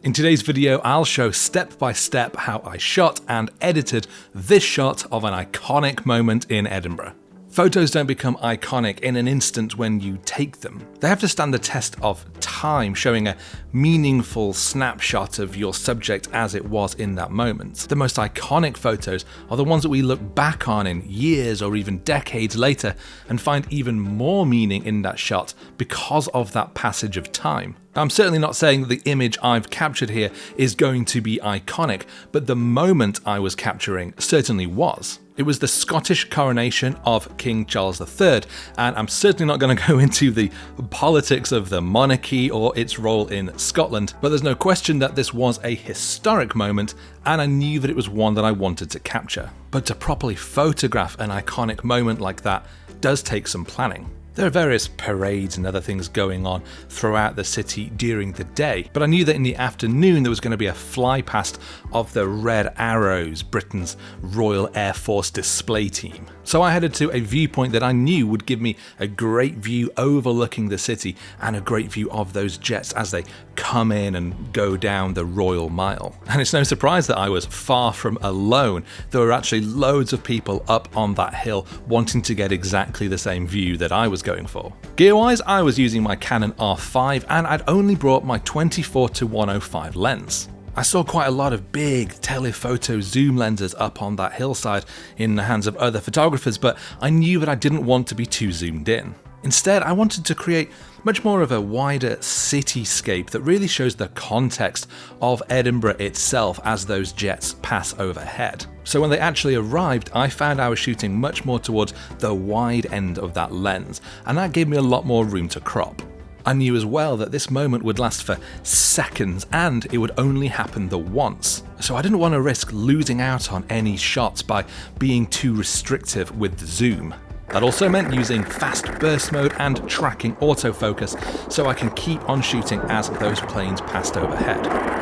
In today's video, I'll show step by step how I shot and edited this shot of an iconic moment in Edinburgh. Photos don't become iconic in an instant when you take them. They have to stand the test of time, showing a meaningful snapshot of your subject as it was in that moment. The most iconic photos are the ones that we look back on in years or even decades later and find even more meaning in that shot because of that passage of time. I'm certainly not saying that the image I've captured here is going to be iconic, but the moment I was capturing certainly was. It was the Scottish coronation of King Charles III, and I'm certainly not going to go into the politics of the monarchy or its role in Scotland, but there's no question that this was a historic moment, and I knew that it was one that I wanted to capture. But to properly photograph an iconic moment like that does take some planning. There are various parades and other things going on throughout the city during the day, but I knew that in the afternoon there was going to be a fly past of the Red Arrows, Britain's Royal Air Force display team. So I headed to a viewpoint that I knew would give me a great view overlooking the city and a great view of those jets as they come in and go down the Royal Mile. And it's no surprise that I was far from alone. There were actually loads of people up on that hill wanting to get exactly the same view that I was going for. Gear-wise, I was using my Canon R5 and I'd only brought my 24-105 lens. I saw quite a lot of big telephoto zoom lenses up on that hillside in the hands of other photographers, but I knew that I didn't want to be too zoomed in. Instead, I wanted to create much more of a wider cityscape that really shows the context of Edinburgh itself as those jets pass overhead. So when they actually arrived, I found I was shooting much more towards the wide end of that lens, and that gave me a lot more room to crop. I knew as well that this moment would last for seconds and it would only happen the once. So I didn't want to risk losing out on any shots by being too restrictive with the zoom. That also meant using fast burst mode and tracking autofocus so I can keep on shooting as those planes passed overhead.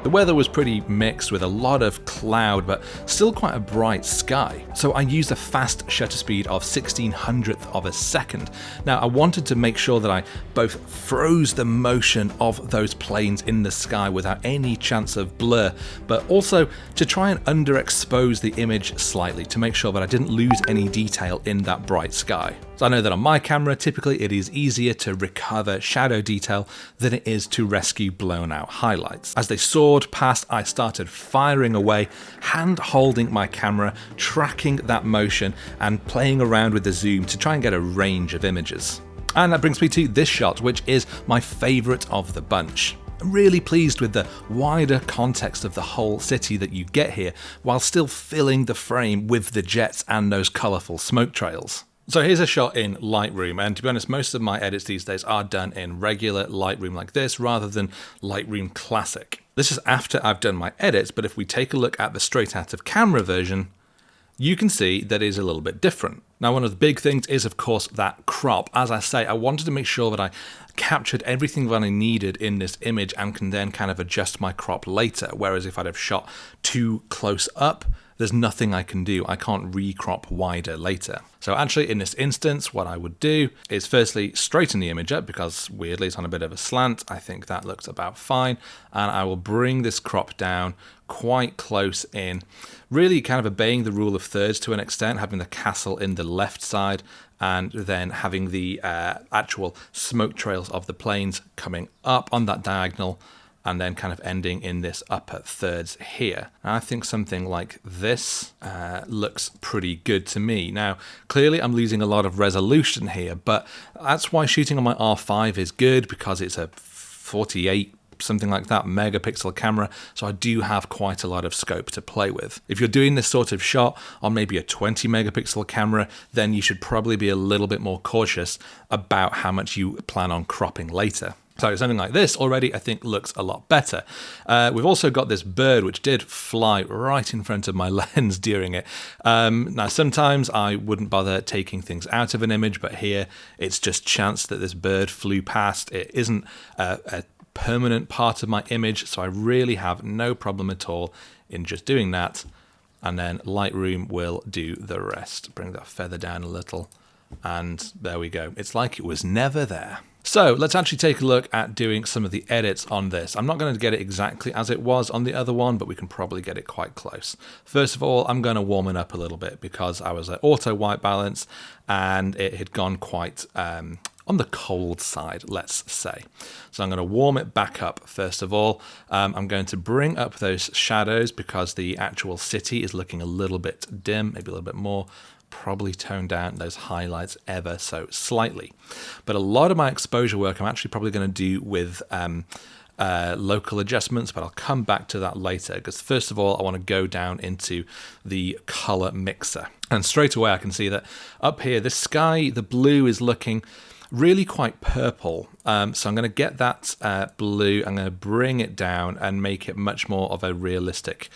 The weather was pretty mixed with a lot of cloud but still quite a bright sky, so I used a fast shutter speed of 1/1600th of a second. Now I wanted to make sure that I both froze the motion of those planes in the sky without any chance of blur, but also to try and underexpose the image slightly to make sure that I didn't lose any detail in that bright sky. So I know that on my camera typically it is easier to recover shadow detail than it is to rescue blown out highlights. As they soared past, I started firing away, hand holding my camera, tracking that motion and playing around with the zoom to try and get a range of images. And that brings me to this shot, which is my favourite of the bunch. I'm really pleased with the wider context of the whole city that you get here, while still filling the frame with the jets and those colourful smoke trails. So here's a shot in Lightroom, and to be honest, most of my edits these days are done in regular Lightroom like this rather than Lightroom Classic. This is after I've done my edits, but if we take a look at the straight out of camera version, you can see that it is a little bit different. Now, one of the big things is, of course, that crop. As I say, I wanted to make sure that I captured everything that I needed in this image and can then kind of adjust my crop later, whereas if I'd have shot too close up, there's nothing I can do. I can't recrop wider later. So actually in this instance, what I would do is firstly straighten the image up because weirdly it's on a bit of a slant. I think that looks about fine. And I will bring this crop down quite close in, really kind of obeying the rule of thirds to an extent, having the castle in the left side and then having the actual smoke trails of the planes coming up on that diagonal and then kind of ending in this upper thirds here. And I think something like this looks pretty good to me. Now, clearly I'm losing a lot of resolution here, but that's why shooting on my R5 is good, because it's a 48 something like that megapixel camera, so I do have quite a lot of scope to play with. If you're doing this sort of shot on maybe a 20 megapixel camera, then you should probably be a little bit more cautious about how much you plan on cropping later. So something like this already I think looks a lot better. We've also got this bird which did fly right in front of my lens during it. Now sometimes I wouldn't bother taking things out of an image, but here it's just chance that this bird flew past. It isn't a permanent part of my image, so I really have no problem at all in just doing that. And then Lightroom will do the rest. Bring that feather down a little. And there we go. It's like it was never there. So let's actually take a look at doing some of the edits on this. I'm not going to get it exactly as it was on the other one, but we can probably get it quite close. First of all, I'm going to warm it up a little bit because I was at auto white balance and it had gone quite on the cold side, let's say. So I'm going to warm it back up first of all. I'm going to bring up those shadows because the actual city is looking a little bit dim, maybe a little bit more. Probably tone down those highlights ever so slightly. But a lot of my exposure work I'm actually probably going to do with local adjustments, but I'll come back to that later because first of all I want to go down into the color mixer. And straight away I can see that up here, the sky, the blue is looking really quite purple. So I'm going to get that blue, I'm going to bring it down and make it much more of a realistic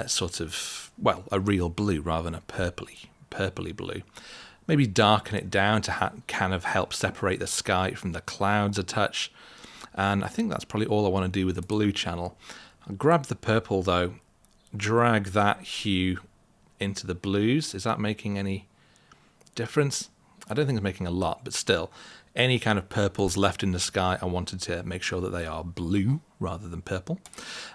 sort of, well, a real blue rather than a purpley blue. Maybe darken it down to kind of help separate the sky from the clouds a touch. And I think that's probably all I want to do with the blue channel. I'll grab the purple though, drag that hue into the blues. Is that making any difference? I don't think it's making a lot, but still, any kind of purples left in the sky, I wanted to make sure that they are blue rather than purple.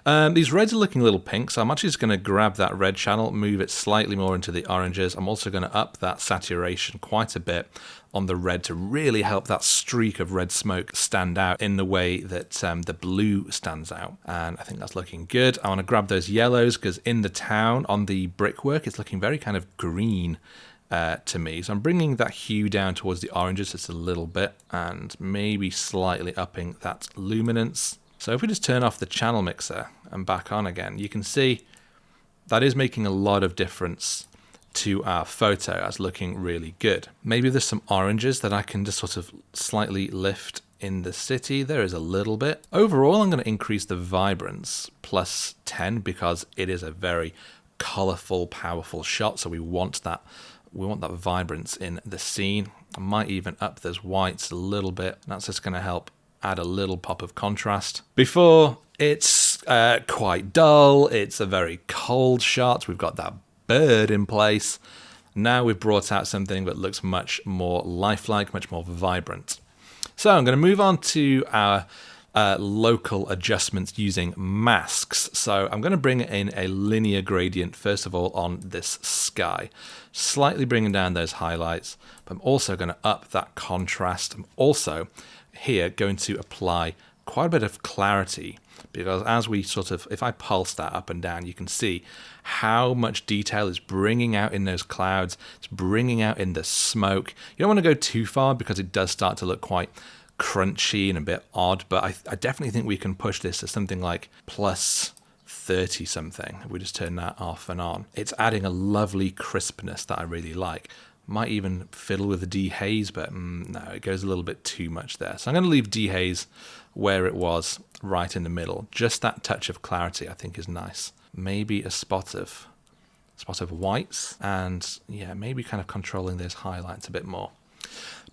These reds are looking a little pink, so I'm actually just going to grab that red channel, move it slightly more into the oranges. I'm also going to up that saturation quite a bit on the red to really help that streak of red smoke stand out in the way that the blue stands out. And I think that's looking good. I want to grab those yellows because in the town, on the brickwork, it's looking very kind of green to me. So I'm bringing that hue down towards the oranges just a little bit and maybe slightly upping that luminance. So if we just turn off the channel mixer and back on again, you can see that is making a lot of difference to our photo. That's looking really good. Maybe there's some oranges that I can just sort of slightly lift in the city. There is a little bit. Overall, I'm going to increase the vibrance plus 10 because it is a very colorful, powerful shot. So we want that vibrance in the scene. I might even up those whites a little bit. That's just going to help add a little pop of contrast. Before it's quite dull, it's a very cold shot. We've got that bird in place. Now we've brought out something that looks much more lifelike, much more vibrant. So I'm going to move on to our local adjustments using masks. So I'm going to bring in a linear gradient first of all on this sky, slightly bringing down those highlights, but I'm also going to up that contrast. I'm also here going to apply quite a bit of clarity because as we sort of, if I pulse that up and down, you can see how much detail is bringing out in those clouds. It's bringing out in the smoke. You don't want to go too far because it does start to look quite crunchy and a bit odd, but I definitely think we can push this to something like plus 30 something. If we just turn that off and on, it's adding a lovely crispness that I really like. Might even fiddle with the dehaze, but no, it goes a little bit too much there. So I'm going to leave dehaze where it was, right in the middle. Just that touch of clarity I think is nice. Maybe a spot of whites, and yeah, maybe kind of controlling those highlights a bit more.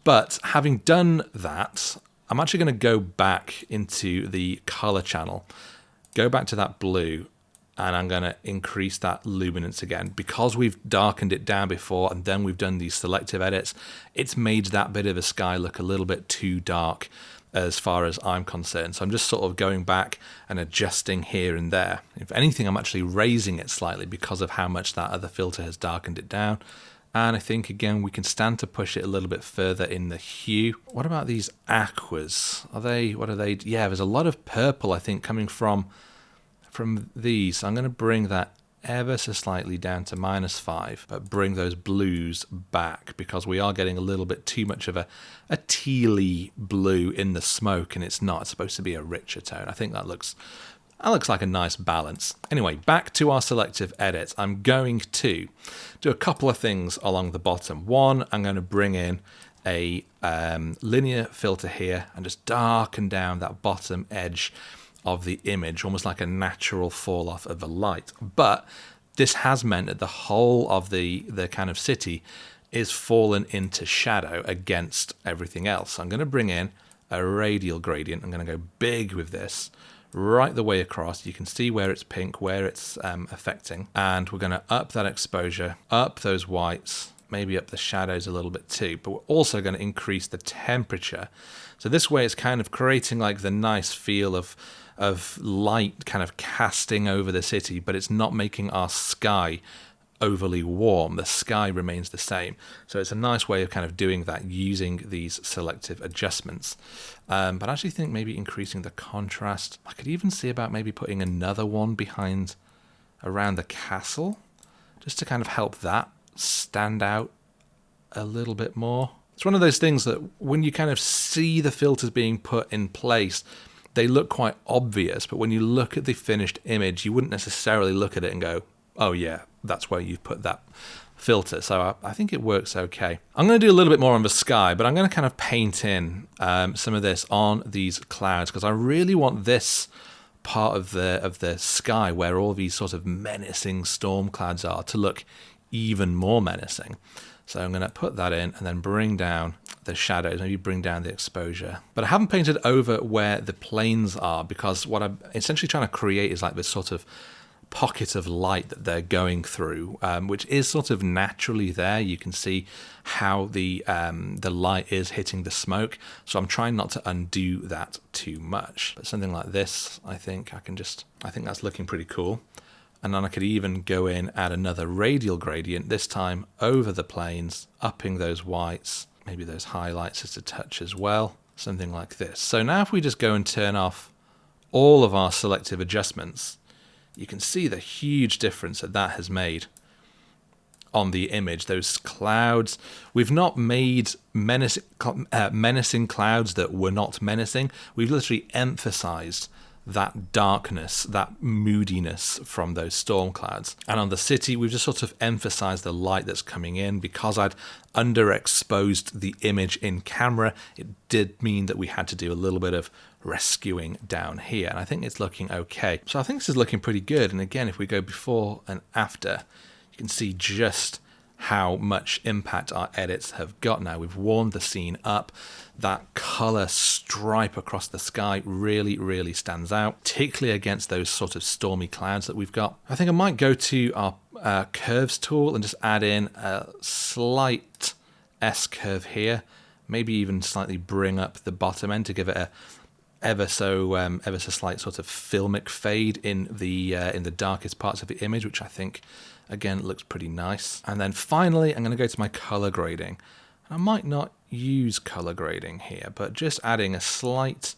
But having done that, I'm actually going to go back into the color channel, go back to that blue, and I'm going to increase that luminance again. Because we've darkened it down before and then we've done these selective edits, it's made that bit of a sky look a little bit too dark as far as I'm concerned. So I'm just sort of going back and adjusting here and there. If anything, I'm actually raising it slightly because of how much that other filter has darkened it down. And I think, again, we can stand to push it a little bit further in the hue. What about these aquas? What are they? Yeah, there's a lot of purple, I think, coming from these. So I'm going to bring that ever so slightly down to -5, but bring those blues back because we are getting a little bit too much of a tealy blue in the smoke, and it's not. It's supposed to be a richer tone. I think that looks like a nice balance. Anyway, back to our selective edits. I'm going to do a couple of things along the bottom. One, I'm going to bring in a linear filter here and just darken down that bottom edge of the image, almost like a natural fall off of the light. But this has meant that the whole of the kind of city is fallen into shadow against everything else. So I'm going to bring in a radial gradient. I'm going to go big with this right the way across. You can see where it's pink, where it's affecting, and we're going to up that exposure, up those whites, maybe up the shadows a little bit too, but we're also going to increase the temperature. So this way it's kind of creating like the nice feel of light kind of casting over the city, but it's not making our sky overly warm. The sky remains the same. So it's a nice way of kind of doing that using these selective adjustments. But I actually think maybe increasing the contrast. I could even see about maybe putting another one behind around the castle, just to kind of help that stand out a little bit more. It's one of those things that when you kind of see the filters being put in place, they look quite obvious, but when you look at the finished image, you wouldn't necessarily look at it and go, oh yeah, that's where you've put that filter. So I think it works okay. I'm going to do a little bit more on the sky, but I'm going to kind of paint in some of this on these clouds, because I really want this part of the sky where all these sort of menacing storm clouds are to look even more menacing. So I'm going to put that in and then bring down the shadows, maybe bring down the exposure. But I haven't painted over where the planes are, because what I'm essentially trying to create is like this sort of pocket of light that they're going through, which is sort of naturally there. You can see how the light is hitting the smoke. So I'm trying not to undo that too much. But something like this, I think that's looking pretty cool. And then I could even go in, add another radial gradient, this time over the planes, upping those whites, maybe those highlights just a touch as well, something like this. So now if we just go and turn off all of our selective adjustments, you can see the huge difference that has made on the image. Those clouds, we've not made menacing clouds that were not menacing. We've literally emphasized that darkness, that moodiness from those storm clouds. And on the city, we've just sort of emphasized the light that's coming in. Because I'd underexposed the image in camera, it did mean that we had to do a little bit of rescuing down here. And I think it's looking okay. So I think this is looking pretty good. And again, if we go before and after, you can see just how much impact our edits have got now. We've warmed the scene up. That color stripe across the sky really, really stands out, particularly against those sort of stormy clouds that we've got. I think I might go to our curves tool and just add in a slight S curve here, maybe even slightly bring up the bottom end to give it a ever so slight sort of filmic fade in the darkest parts of the image, which I think again looks pretty nice. And then finally I'm going to go to my color grading. And I might not use color grading here, but just adding a slight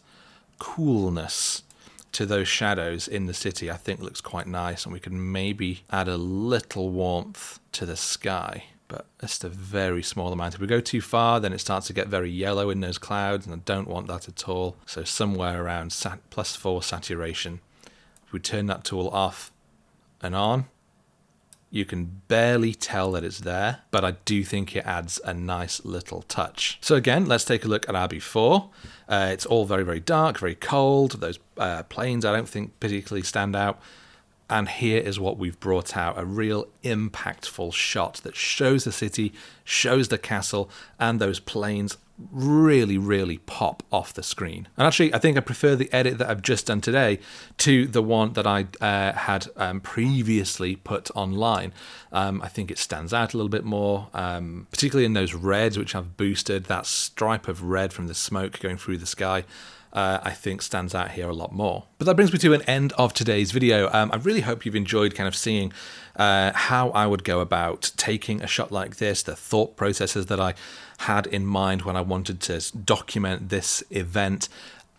coolness to those shadows in the city I think looks quite nice. And we can maybe add a little warmth to the sky, but just a very small amount. If we go too far, then it starts to get very yellow in those clouds, and I don't want that at all. So somewhere around +4 saturation. If we turn that tool off and on, you can barely tell that it's there, but I do think it adds a nice little touch. So again, let's take a look at our before. It's all very, very dark, very cold. Those planes I don't think particularly stand out. And here is what we've brought out, a real impactful shot that shows the city, shows the castle, and those planes really, really pop off the screen. And actually, I think I prefer the edit that I've just done today to the one that I had previously put online. I think it stands out a little bit more, particularly in those reds, which I've boosted. That stripe of red from the smoke going through the sky, I think stands out here a lot more. But that brings me to an end of today's video. I really hope you've enjoyed kind of seeing how I would go about taking a shot like this, the thought processes that I had in mind when I wanted to document this event,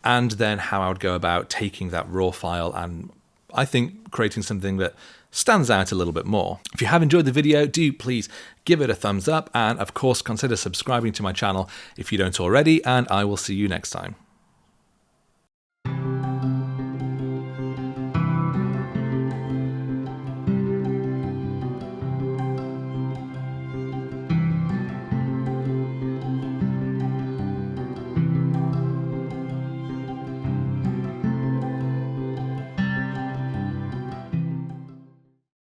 and then how I would go about taking that raw file and I think creating something that stands out a little bit more. If you have enjoyed the video, do please give it a thumbs up, and of course consider subscribing to my channel if you don't already, and I will see you next time.